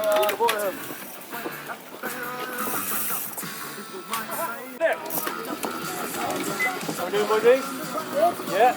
How we doing, boys? Yeah.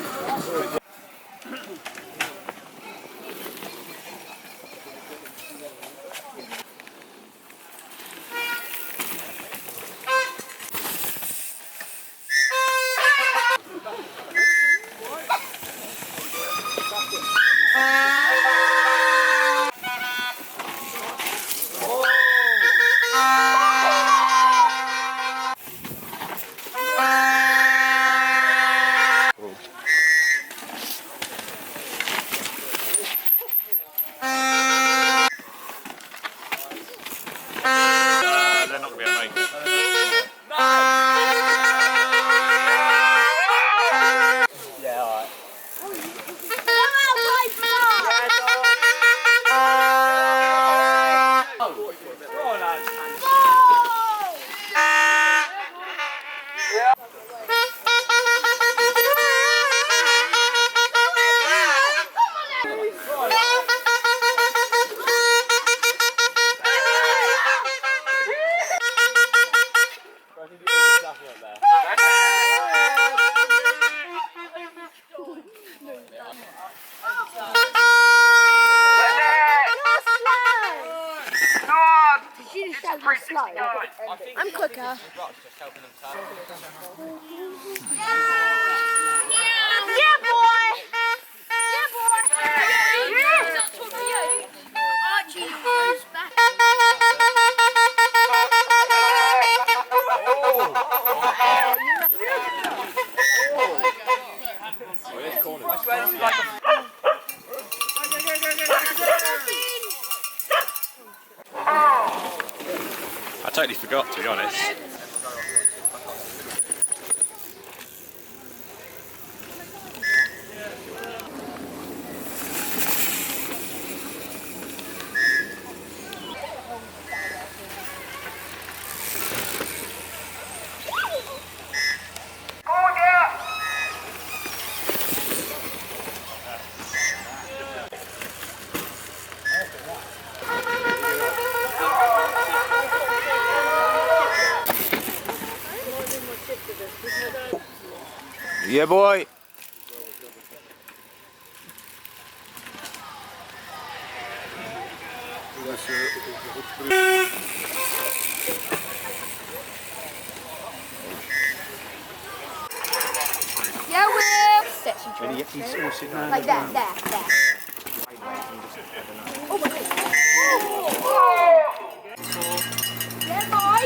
They're not going to be able to make it. Yeah, alright. I'm quicker. Yeah, boy! Yeah, boy! Archie goes back. I totally forgot, to be honest. Yeah, boy. Yeah, Will. Like that, there. Oh my God. Yeah, boy.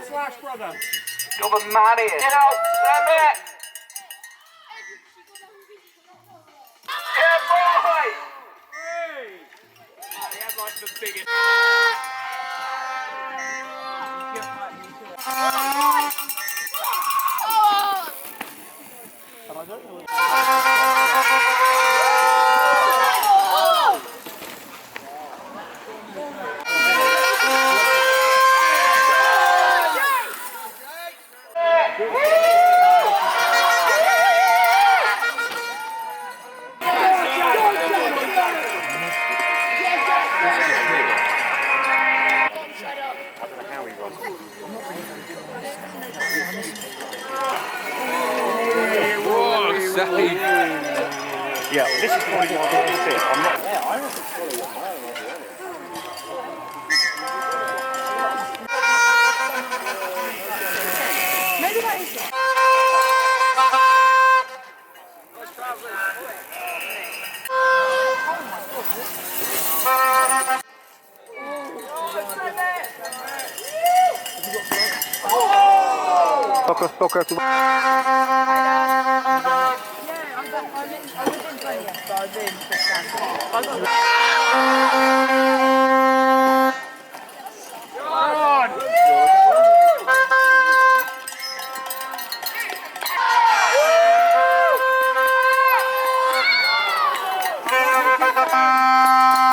Slash, brother. You're the man here. Get out, slam it. Yeah, boy. Hey! He had like the biggest. Yeah, this is probably what I'm going to see. I'm not. Yeah, I reckon Maybe that is it. Poker. Yeah, I wasn't playing yet, but I've been just Come on!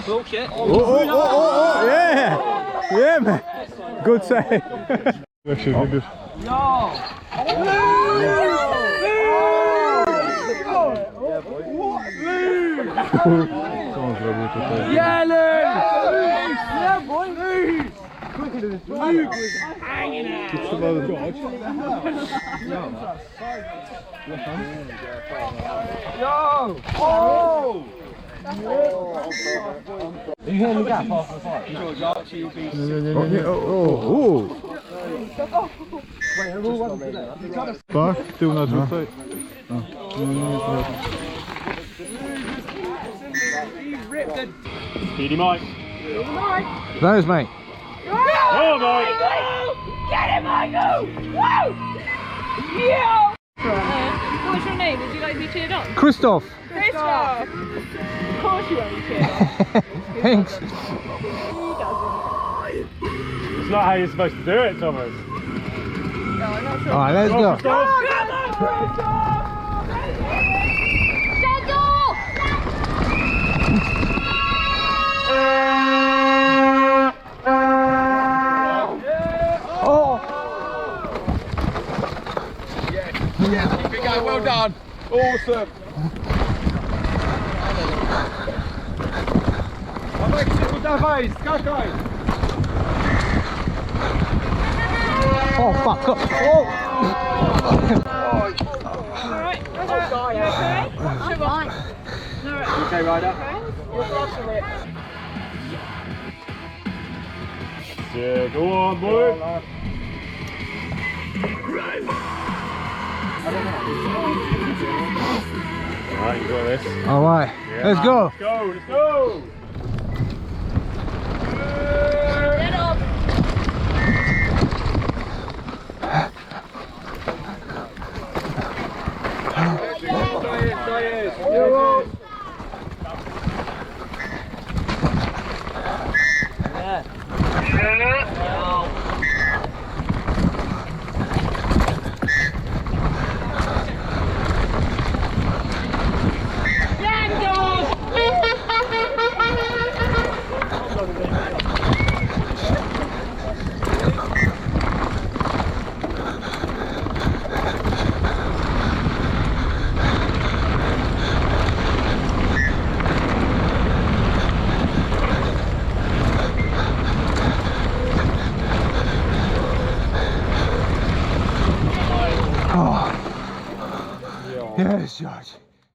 Bullshit. Yeah! Yeah, man! Good save! Bak, tył na tutaj. Speedy Mike. Those, mate. Oh, Mike. Get him, Michael! Woo! Yeah! What's your name? Would you like to be cheered on? Christoph. Christoph! Of course you won't be cheered on. Thanks. He doesn't. It's not how you're supposed to do it, Thomas. No, I'm not sure. Alright, let's go. Yes, keep it going, well done. Awesome. I'll make it simple down face. Go, guys. Oh, fuck. Oh. Alright, you okay? Sugar. You okay, Ryder? Your gloves are ripped. Yeah, go on, boy. Alright, you got this. Alright, Yeah, let's man. go. Let's go, let's go. Get up. Yes, George.